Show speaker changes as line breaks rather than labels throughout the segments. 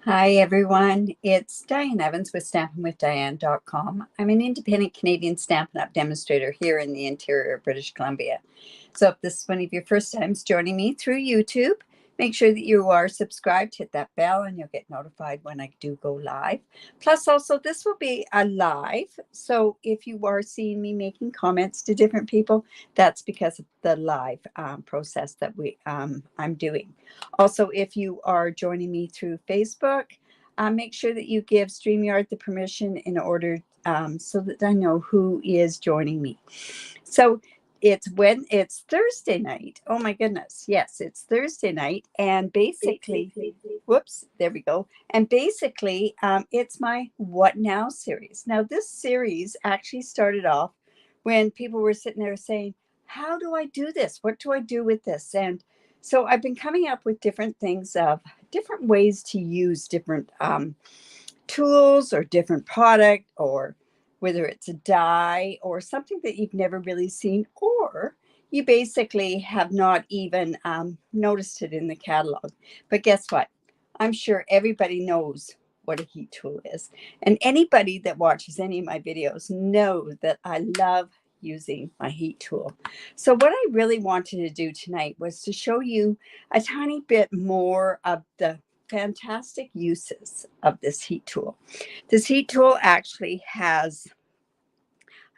Hi everyone, it's Diane Evans with stampinwithdiane.com. I'm an independent Canadian Stampin' Up demonstrator here in the interior of British Columbia. So if this is one of your first times joining me through YouTube, make sure that you are subscribed, hit that bell, and you'll get notified when I do go live. Plus also, this will be a live, so if you are seeing me making comments to different people, that's because of the live process that I'm doing. Also, if you are joining me through Facebook, make sure that you give StreamYard the permission in order so that I know who is joining me. So it's Thursday night. Oh my goodness. Yes, it's Thursday night. And basically, whoops, there we go. And basically, it's my What Now series. Now, this series actually started off when people were sitting there saying, how do I do this? What do I do with this? And so I've been coming up with different things of different ways to use different tools or different product, or whether it's a die or something that you've never really seen, or you basically have not even noticed it in the catalog. But guess what? I'm sure everybody knows what a heat tool is. And anybody that watches any of my videos knows that I love using my heat tool. So what I really wanted to do tonight was to show you a tiny bit more of the fantastic uses of this heat tool. This heat tool actually has,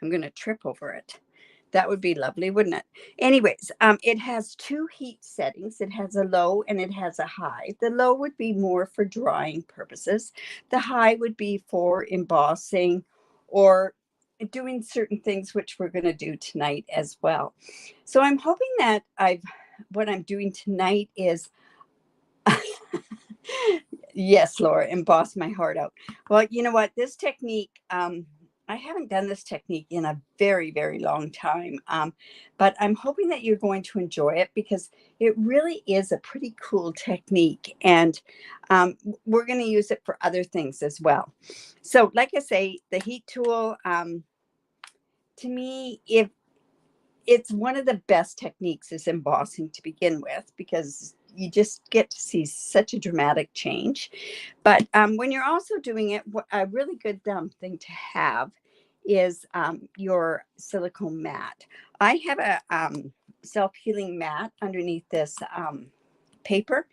I'm going to trip over it. That would be lovely, wouldn't it? Anyways, it has two heat settings. It has a low and it has a high. The low would be more for drying purposes. The high would be for embossing or doing certain things, which we're going to do tonight as well. So I'm hoping that what I'm doing tonight is yes, Laura, emboss my heart out. Well, you know what? This technique, I haven't done this technique in a very, very long time, but I'm hoping that you're going to enjoy it because it really is a pretty cool technique, and we're going to use it for other things as well. So, like I say, the heat tool, to me, if it's one of the best techniques is embossing to begin with, because you just get to see such a dramatic change. But when you're also doing it, a really good thing to have is your silicone mat. I have a self-healing mat underneath this paper.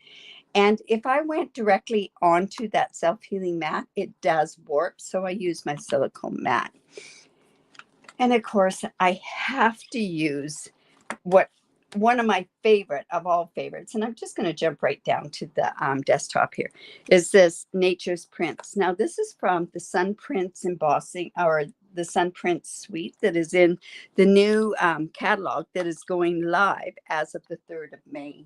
And if I went directly onto that self-healing mat, it does warp. So I use my silicone mat. And of course, I have to use one of my favorite of all favorites, and I'm just going to jump right down to the desktop here, is this Nature's Prints. Now, this is from the Sun Prints Embossing, or the Sun Prints suite that is in the new catalog that is going live as of the 3rd of May.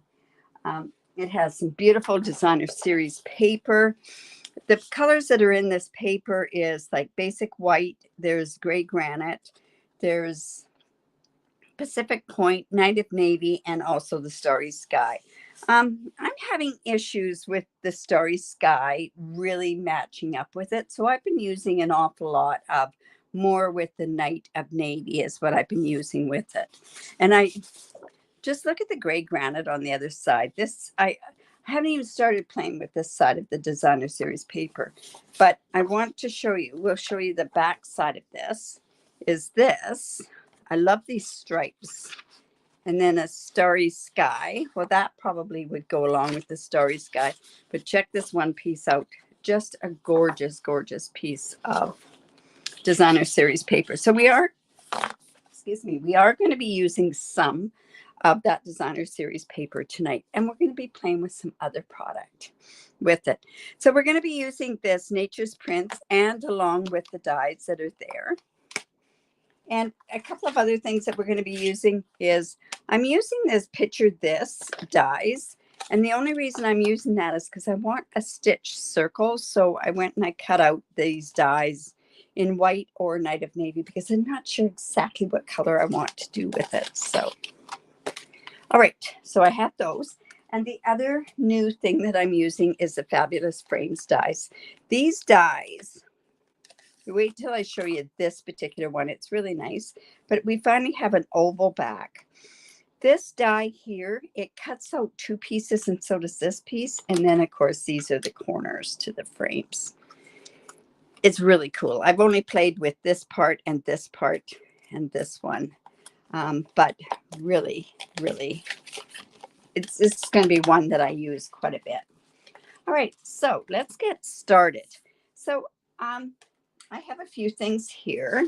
It has some beautiful designer series paper. The colors that are in this paper is like basic white, there's gray granite, there's Pacific Point, Night of Navy, and also the Starry Sky. I'm having issues with the Starry Sky really matching up with it. So I've been using an awful lot of more with the Night of Navy is what I've been using with it. And I just look at the gray granite on the other side. I haven't even started playing with this side of the designer series paper, but I want to show you, we'll show you the back side of this is this. I love these stripes. And then a starry sky. Well, that probably would go along with the starry sky. But check this one piece out. Just a gorgeous, gorgeous piece of designer series paper. So we are going to be using some of that designer series paper tonight. And we're going to be playing with some other product with it. So we're going to be using this Nature's Prints and along with the dies that are there. And a couple of other things that we're going to be using is I'm using this Picture This dies. And the only reason I'm using that is because I want a stitch circle. So I went and I cut out these dies in white or Night of Navy because I'm not sure exactly what color I want to do with it. So, all right. So I have those. And the other new thing that I'm using is the Fabulous Frames dies. These dies, wait till I show you this particular one. It's really nice. But we finally have an oval back. This die here, it cuts out 2 pieces, and so does this piece. And then, of course, these are the corners to the frames. It's really cool. I've only played with this part and this one. But really, really, it's going to be one that I use quite a bit. All right, so let's get started. So I have a few things here,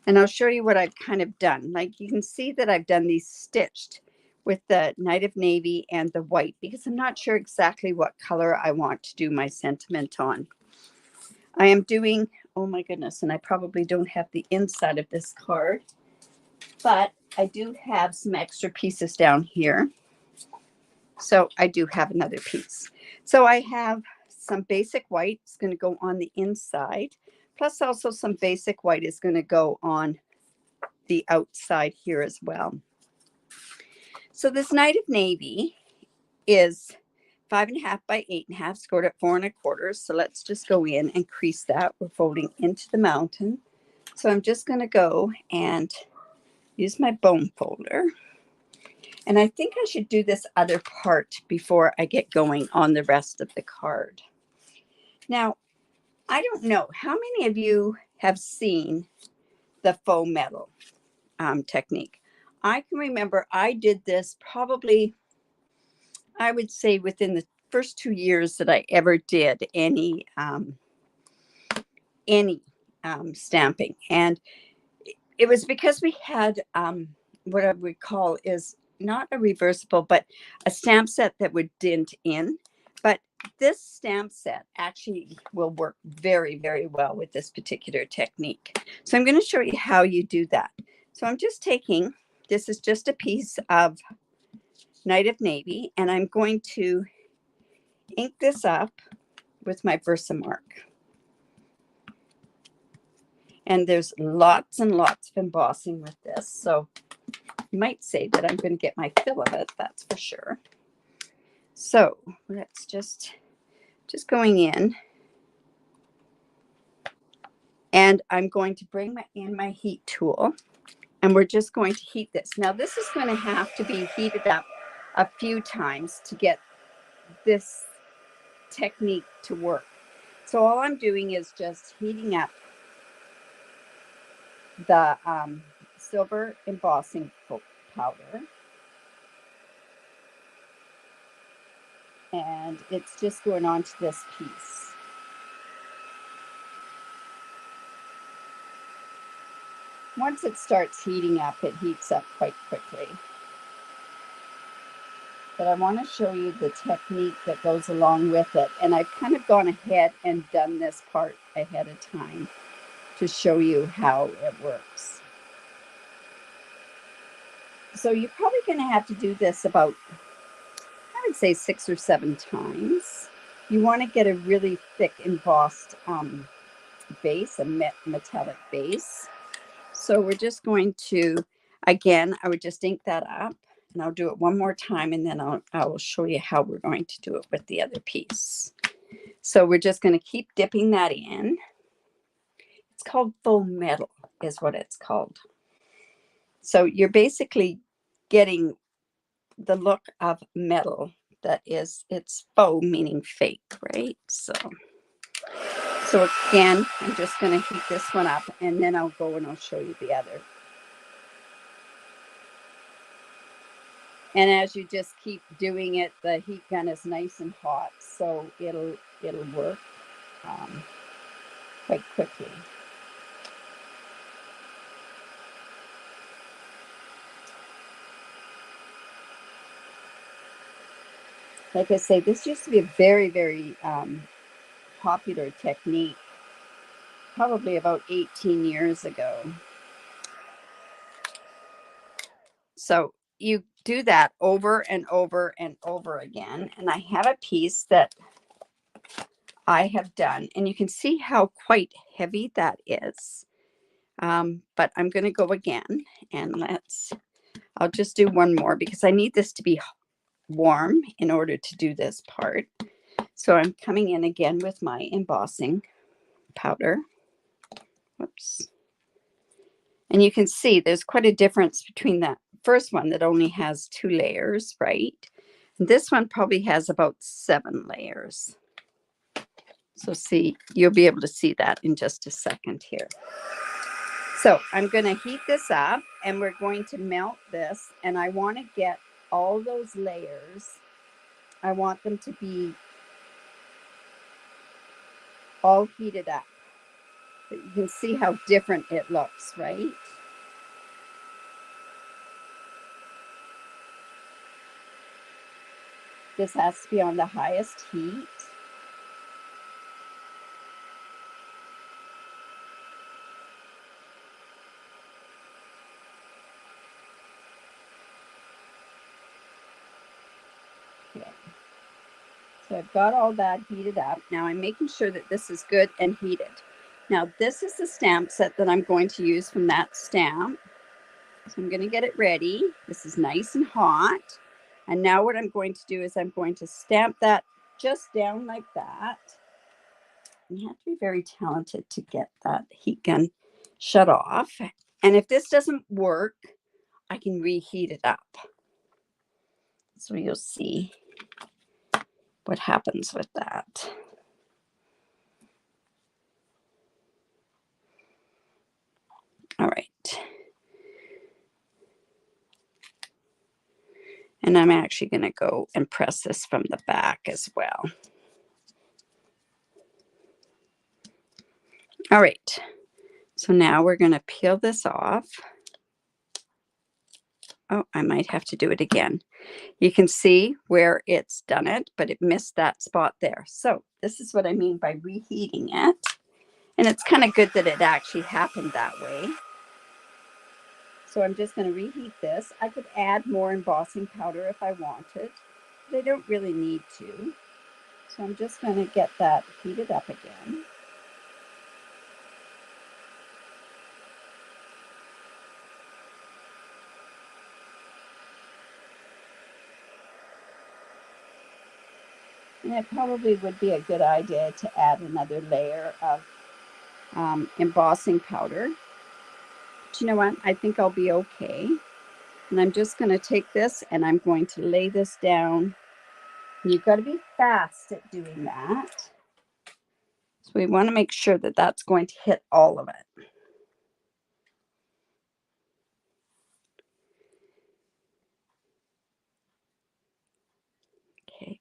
and I'll show you what I've kind of done. Like you can see that I've done these stitched with the Night of Navy and the white, because I'm not sure exactly what color I want to do my sentiment on. I am doing, oh my goodness, and I probably don't have the inside of this card, but I do have some extra pieces down here. So I do have another piece. So I have some basic white. It's going to go on the inside. Plus also some basic white is going to go on the outside here as well. So this Night of Navy is 5.5 by 8.5, scored at 4 1/4. So let's just go in and crease that. We're folding into the mountain. So I'm just going to go and use my bone folder. And I think I should do this other part before I get going on the rest of the card. Now, I don't know how many of you have seen the Faux Metal technique. I can remember I did this probably, I would say, within the first 2 years that I ever did any stamping. And it was because we had what I would call is not a reversible, but a stamp set that would dent in. But this stamp set actually will work very, very well with this particular technique. So I'm going to show you how you do that. So I'm just taking, this is just a piece of Night of Navy, and I'm going to ink this up with my Versamark. And there's lots and lots of embossing with this. So you might say that I'm going to get my fill of it, that's for sure. So let's just going in. And I'm going to bring in my heat tool. And we're just going to heat this. Now this is going to have to be heated up a few times to get this technique to work. So all I'm doing is just heating up the silver embossing powder. And it's just going on to this piece. Once it starts heating up, it heats up quite quickly. But I want to show you the technique that goes along with it. And I've kind of gone ahead and done this part ahead of time to show you how it works. So you're probably going to have to do this about, I would say, 6 or 7 times. You want to get a really thick embossed base, a metallic base. So we're just going to, again, I would just ink that up, and I'll do it one more time, and then I will show you how we're going to do it with the other piece. So we're just going to keep dipping that in. It's called Faux Metal is what it's called. So you're basically getting the look of metal that is, it's faux meaning fake, right? So again, I'm just going to heat this one up, and then I'll go and I'll show you the other. And as you just keep doing it, the heat gun is nice and hot, so it'll work quite quickly. Like I say, this used to be a very, very popular technique, probably about 18 years ago. So you do that over and over and over again. And I have a piece that I have done, and you can see how quite heavy that is. But I'm going to go again, and I'll just do one more because I need this to be warm in order to do this part. So I'm coming in again with my embossing powder. Whoops. And you can see there's quite a difference between that first one that only has 2 layers, right? And this one probably has about 7 layers. So see, you'll be able to see that in just a second here. So I'm going to heat this up and we're going to melt this, and I want to get all those layers. I want them to be all heated up. But you can see how different it looks, right? This has to be on the highest heat. Okay. So I've got all that heated up. Now I'm making sure that this is good and heated. Now this is the stamp set that I'm going to use from that stamp. So I'm going to get it ready. This is nice and hot. And now what I'm going to do is I'm going to stamp that just down like that. And you have to be very talented to get that heat gun shut off. And if this doesn't work, I can reheat it up. So you'll see what happens with that. All right. And I'm actually going to go and press this from the back as well. All right. So now we're going to peel this off. Oh, I might have to do it again. You can see where it's done it, but it missed that spot there. So this is what I mean by reheating it. And it's kind of good that it actually happened that way. So I'm just going to reheat this. I could add more embossing powder if I wanted, but I don't really need to. So I'm just going to get that heated up again. And it probably would be a good idea to add another layer of embossing powder. But you know what? I think I'll be okay. And I'm just going to take this and I'm going to lay this down. You've got to be fast at doing that. So we want to make sure that that's going to hit all of it. Okay.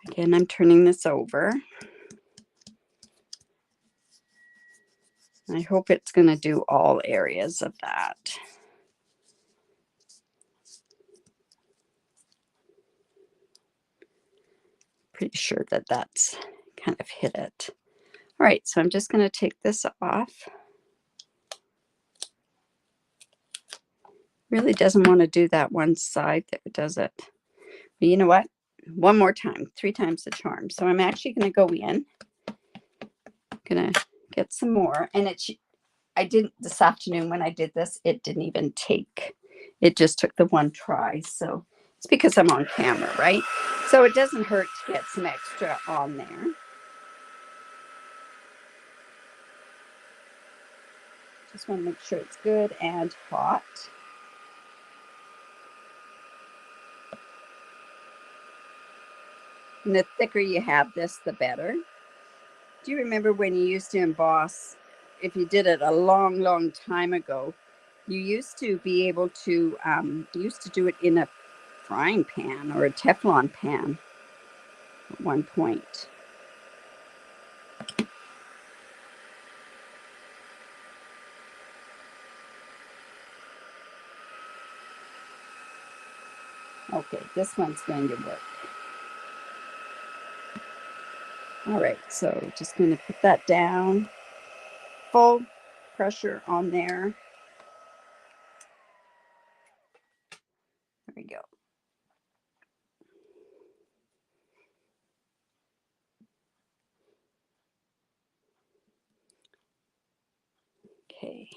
Again, I'm turning this over. I hope it's going to do all areas of that. Pretty sure that that's kind of hit it. All right, so I'm just going to take this off. Really doesn't want to do that one side there, does it? But you know what? One more time, 3 times the charm. So I'm actually going to go in. Going to get some more. And I didn't, this afternoon when I did this, it didn't even take, it just took the one try. So it's because I'm on camera, right? So it doesn't hurt to get some extra on there. Just want to make sure it's good and hot. And the thicker you have this, the better. Do you remember when you used to emboss, if you did it a long, long time ago, you used to be able to, you used to do it in a frying pan or a Teflon pan at one point. Okay, this one's going to work. All right, so just going to put that down. Full pressure on there. There we go. Okay,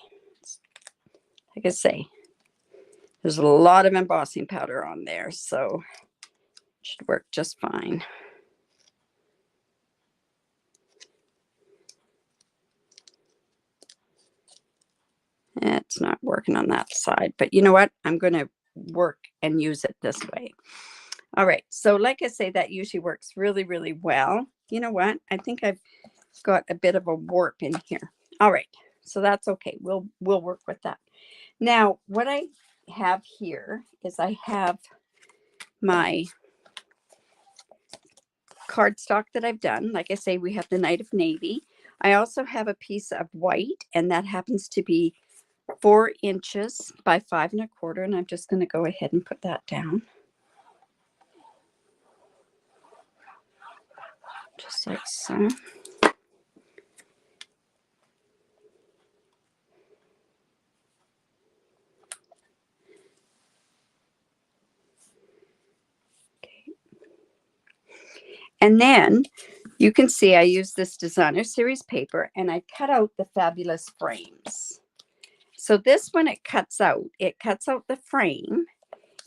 like I say, there's a lot of embossing powder on there, so it should work just fine. It's not working on that side, but you know what? I'm going to work and use it this way. All right. So like I say, that usually works really, really well. You know what? I think I've got a bit of a warp in here. All right. So that's okay. We'll work with that. Now, what I have here is I have my cardstock that I've done. Like I say, we have the Night of Navy. I also have a piece of white, and that happens to be 4 inches by 5 1/4. And I'm just going to go ahead and put that down. Just like so. And then you can see I use this designer series paper, and I cut out the fabulous frames. So this one, it cuts out the frame.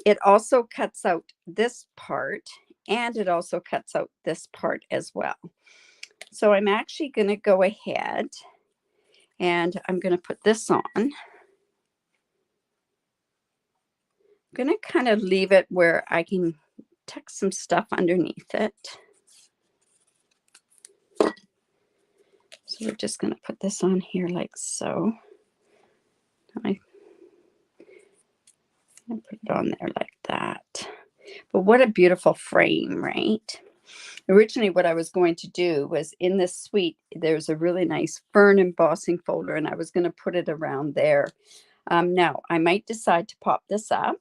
It also cuts out this part, and it also cuts out this part as well. So I'm actually going to go ahead and I'm going to put this on. I'm going to kind of leave it where I can tuck some stuff underneath it. So we're just going to put this on here like so. I put it on there like that. But what a beautiful frame, right? Originally, what I was going to do was in this suite, there's a really nice Fern Embossing folder, and I was going to put it around there. Now, I might decide to pop this up.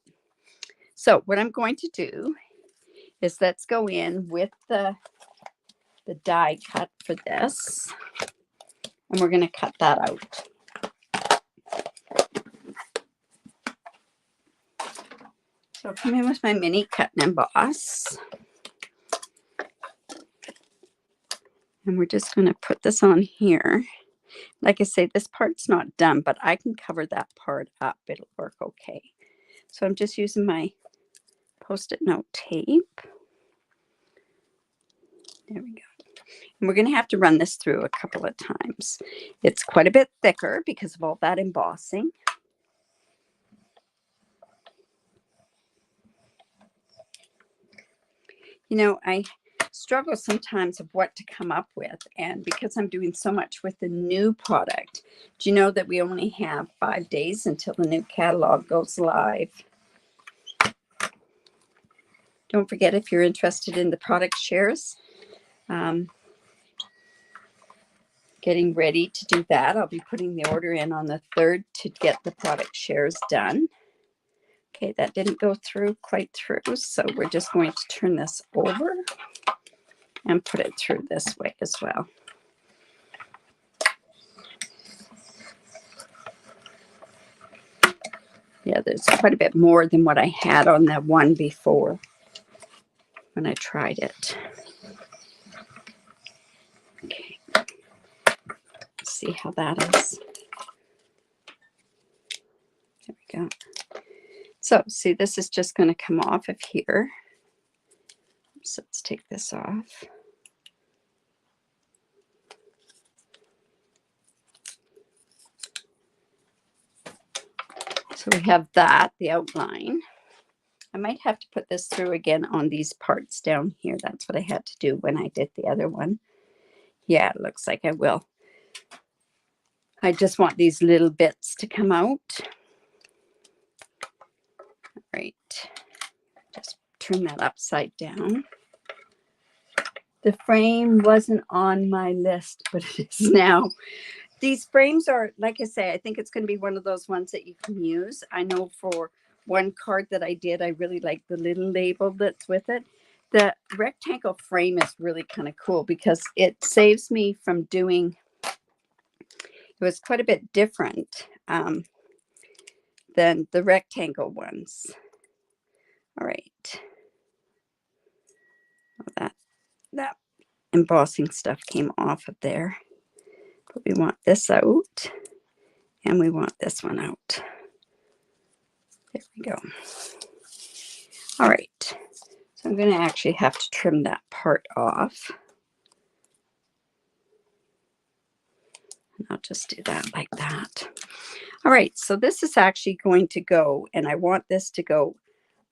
So what I'm going to do is let's go in with the die cut for this, and we're going to cut that out. So come in with my mini cut and emboss. And we're just going to put this on here. Like I say, this part's not done, but I can cover that part up. It'll work okay. So I'm just using my Post-it note tape. There we go. And we're going to have to run this through a couple of times. It's quite a bit thicker because of all that embossing. You know, I struggle sometimes of what to come up with, and because I'm doing so much with the new product, do you know that we only have 5 days until the new catalog goes live? Don't forget, if you're interested in the product shares, getting ready to do that. I'll be putting the order in on the 3rd to get the product shares done. Okay, that didn't go through quite through, so we're just going to turn this over and put it through this way as well. Yeah, there's quite a bit more than what I had on that one before when I tried it. Okay, let's see how that is. There we go. So see, this is just going to come off of here. So let's take this off. So we have that, the outline. I might have to put this through again on these parts down here. That's what I had to do when I did the other one. Yeah, it looks like I will. I just want these little bits to come out. All right. Just turn that upside down. The frame wasn't on my list, but it is now. These frames are, like I say, I think it's going to be one of those ones that you can use. I know for one card that I did, I really like the little label that's with it. The rectangle frame is really kind of cool because it saves me from doing, it was quite a bit different than the rectangle ones. All right. Well, that embossing stuff came off of there. But we want this out, and we want this one out. There we go. All right. So I'm going to actually have to trim that part off. And I'll just do that like that. All right, so this is actually going to go, and I want this to go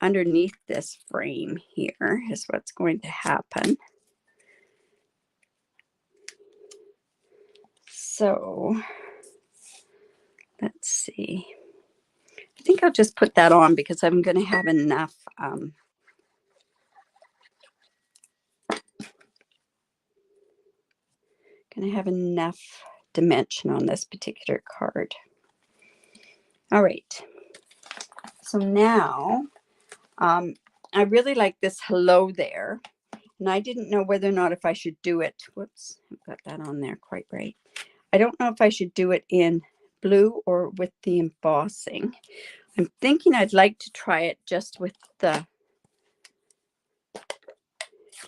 underneath this frame here is what's going to happen. So let's see. I think I'll just put that on because I'm going to have enough dimension on this particular card. All right. So now I really like this hello there. And I didn't know whether or not if I should do it. Whoops, I've got that on there quite right. I don't know if I should do it in blue or with the embossing. I'm thinking I'd like to try it just with the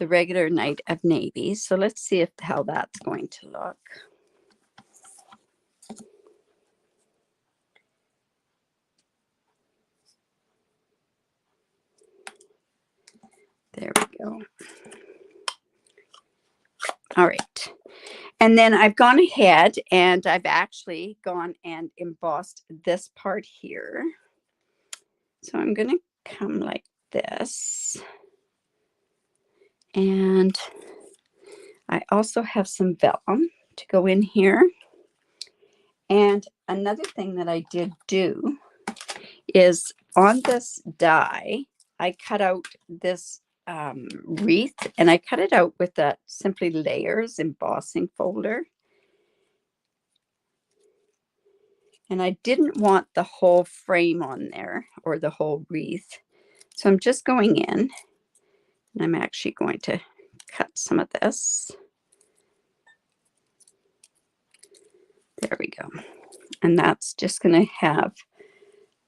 regular Night of Navy. So let's see how that's going to look. There we go. All right. And then I've gone ahead and I've actually gone and embossed this part here. So I'm going to come like this. And I also have some vellum to go in here. And another thing that I did do is on this die, I cut out this wreath, and I cut it out with that Simply Layers embossing folder. And I didn't want the whole frame on there or the whole wreath. So I'm just going in and I'm actually going to cut some of this. There we go. And that's just going to have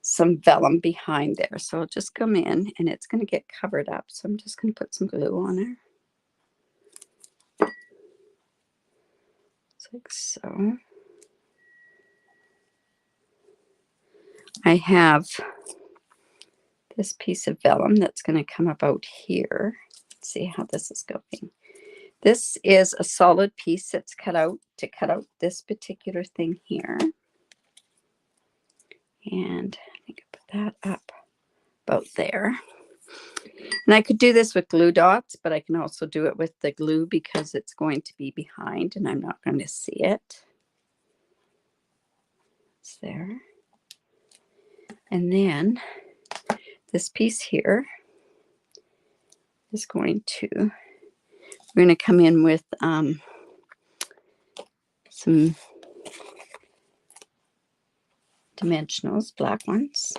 some vellum behind there. So I'll just come in and it's going to get covered up. So I'm just going to put some glue on there. Just like so. I have this piece of vellum that's going to come about here. Let's see how this is going. This is a solid piece that's cut out to cut out this particular thing here. And I think I put that up about there. And I could do this with glue dots, but I can also do it with the glue because it's going to be behind and I'm not going to see it. It's there. And then this piece here is going to, we're going to come in with some dimensionals, black ones.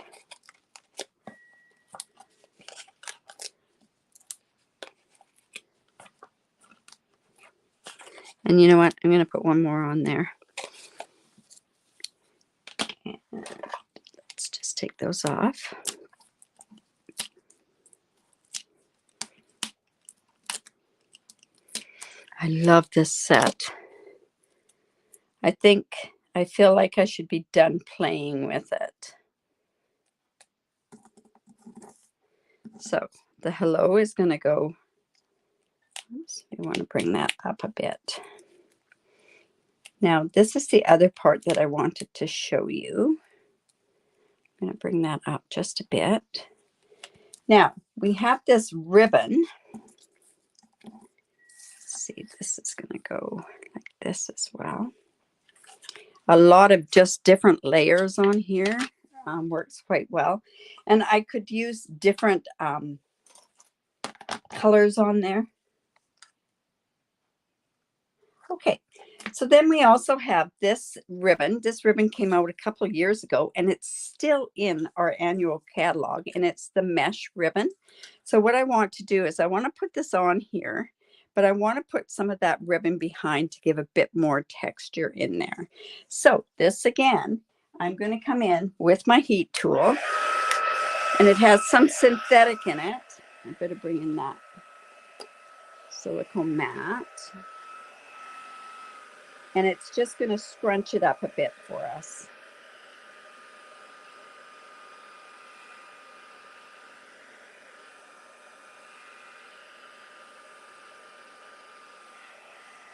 And you know what? I'm going to put one more on there. And let's just take those off. I love this set. I feel like I should be done playing with it. So the hello is going to go, oops, I want to bring that up a bit. Now, this is the other part that I wanted to show you. I'm going to bring that up just a bit. Now, we have this ribbon. Let's see, this is going to go like this as well. A lot of just different layers on here works quite well. And I could use different colors on there. Okay, so then we also have this ribbon. This ribbon came out a couple of years ago and it's still in our annual catalog and it's the mesh ribbon. So what I want to do is I want to put this on here, but I want to put some of that ribbon behind to give a bit more texture in there. So this again, I'm going to come in with my heat tool and it has some synthetic in it. I better bring in that silicone mat. And it's just going to scrunch it up a bit for us.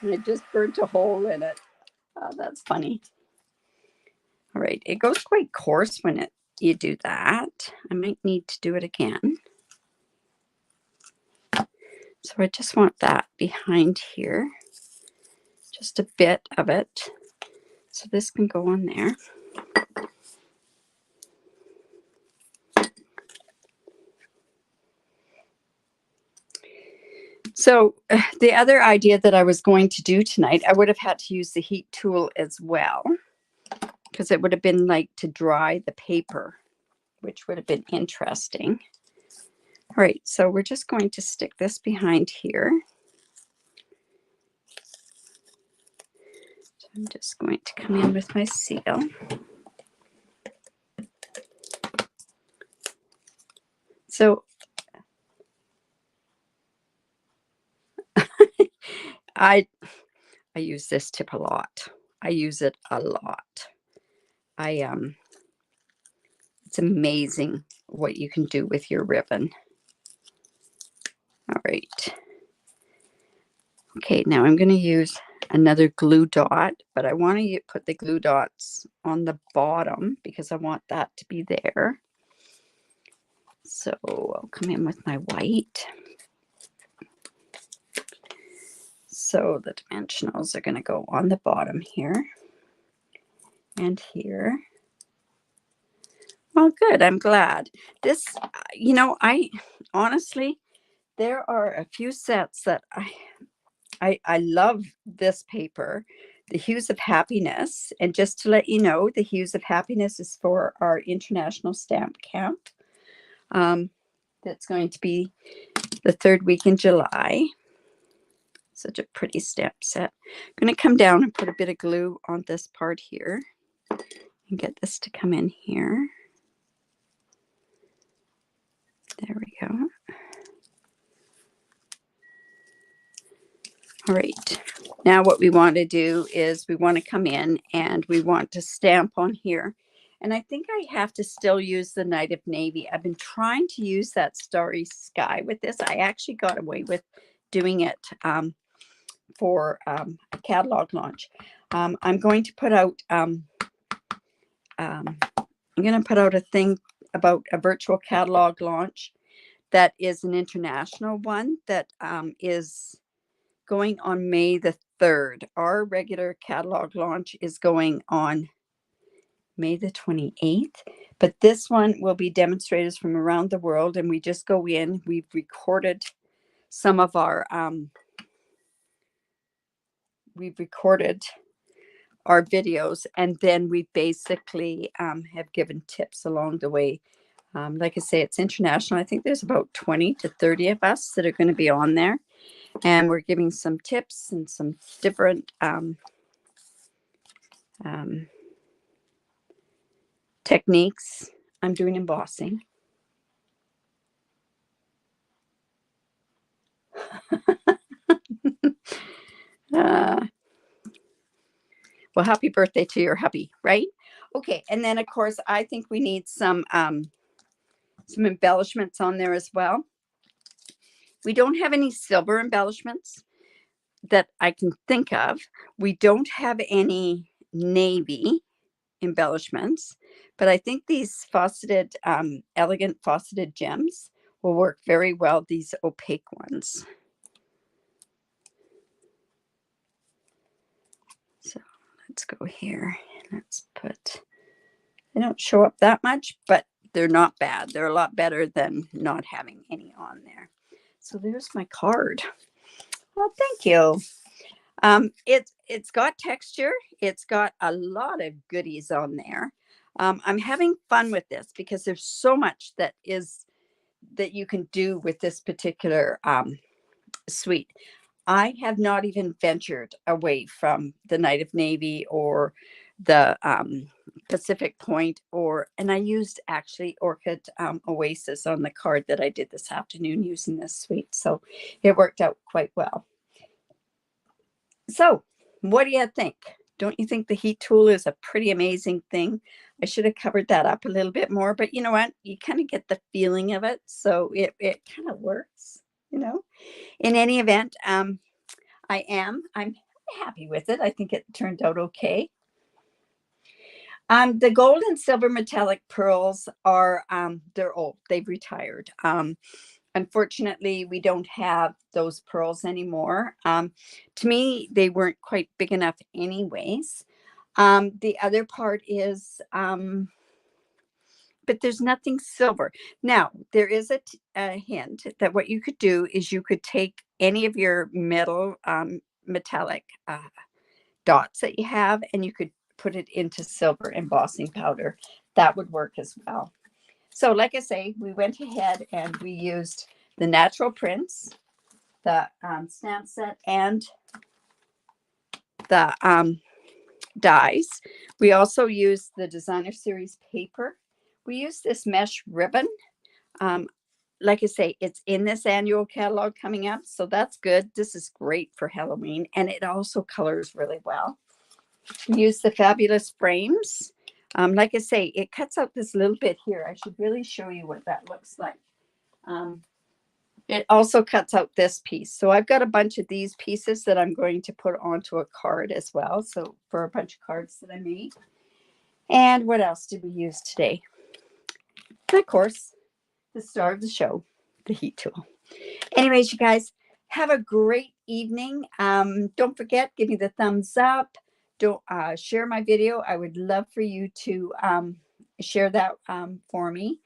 And it just burnt a hole in it. Oh, that's funny. All right, it goes quite coarse when you do that. I might need to do it again. So I just want that behind here, just a bit of it. So this can go on there. So the other idea that I was going to do tonight, I would have had to use the heat tool as well, because it would have been like to dry the paper, which would have been interesting. All right, so we're just going to stick this behind here. So I'm just going to come in with my seal. So I use this tip a lot. I use it a lot. It's amazing what you can do with your ribbon. All right. Okay, now I'm going to use another glue dot, but I want to put the glue dots on the bottom because I want that to be there. So I'll come in with my white. So the dimensionals are going to go on the bottom here and here. Well, good. I'm glad. This, you know, I honestly, there are a few sets that I love this paper, the Hues of Happiness. And just to let you know, the Hues of Happiness is for our International Stamp Camp. That's going to be the 3rd week in July. Such a pretty stamp set. I'm going to come down and put a bit of glue on this part here and get this to come in here. There we go. All right. Now what we want to do is we want to come in and we want to stamp on here. And I think I have to still use the Night of Navy. I've been trying to use that Starry Sky with this. I actually got away with doing it for a catalog launch. I'm going to put out a thing about a virtual catalog launch that is an international one that is going on May the 3rd. Our regular catalog launch is going on May the 28th, but this one will be demonstrators from around the world, and we just go in. We've recorded some of our videos, and then we basically have given tips along the way. Like I say, it's international. I think there's about 20 to 30 of us that are going to be on there. And we're giving some tips and some different techniques. I'm doing embossing. Well, happy birthday to your hubby, right? Okay, and then of course I think we need some embellishments on there as well. We don't have any silver embellishments that I can think of. We don't have any navy embellishments, but I think these faceted, elegant faceted gems will work very well, these opaque ones. So let's go here. Let's put, they don't show up that much, but they're not bad. They're a lot better than not having any on there. So there's my card. Well, thank you. It's got texture. It's got a lot of goodies on there. I'm having fun with this because there's so much that you can do with this particular suite. I have not even ventured away from the Night of Navy or the Pacific Point, and I used actually Orchid Oasis on the card that I did this afternoon using this suite. So it worked out quite well. So what do you think? Don't you think the heat tool is a pretty amazing thing? I should have covered that up a little bit more, but you know what? You kind of get the feeling of it. So it kind of works, you know. In any event, I'm happy with it. I think it turned out okay. The gold and silver metallic pearls are, they're old. They've retired. Unfortunately, we don't have those pearls anymore. To me, they weren't quite big enough anyways. The other part is, but there's nothing silver. Now, there is a hint that what you could do is you could take any of your metal, metallic dots that you have, and you could put it into silver embossing powder. That would work as well. So like I say, we went ahead and we used the natural prints, the stamp set, and the dies. We also used the designer series paper. We used this mesh ribbon. Like I say, it's in this annual catalog coming up, so that's good. This is great for Halloween, and it also colors really well. We use the fabulous frames. Like I say, it cuts out this little bit here. I should really show you what that looks like. It also cuts out this piece. So I've got a bunch of these pieces that I'm going to put onto a card as well. So for a bunch of cards that I made. And what else did we use today? And of course, the star of the show, the heat tool. Anyways, you guys, have a great evening. Don't forget, give me the thumbs up. Don't share my video. I would love for you to share that for me.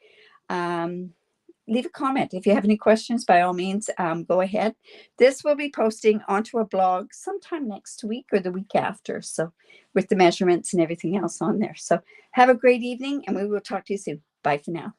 Leave a comment. If you have any questions, by all means, go ahead. This will be posting onto a blog sometime next week or the week after. So with the measurements and everything else on there. So have a great evening, and we will talk to you soon. Bye for now.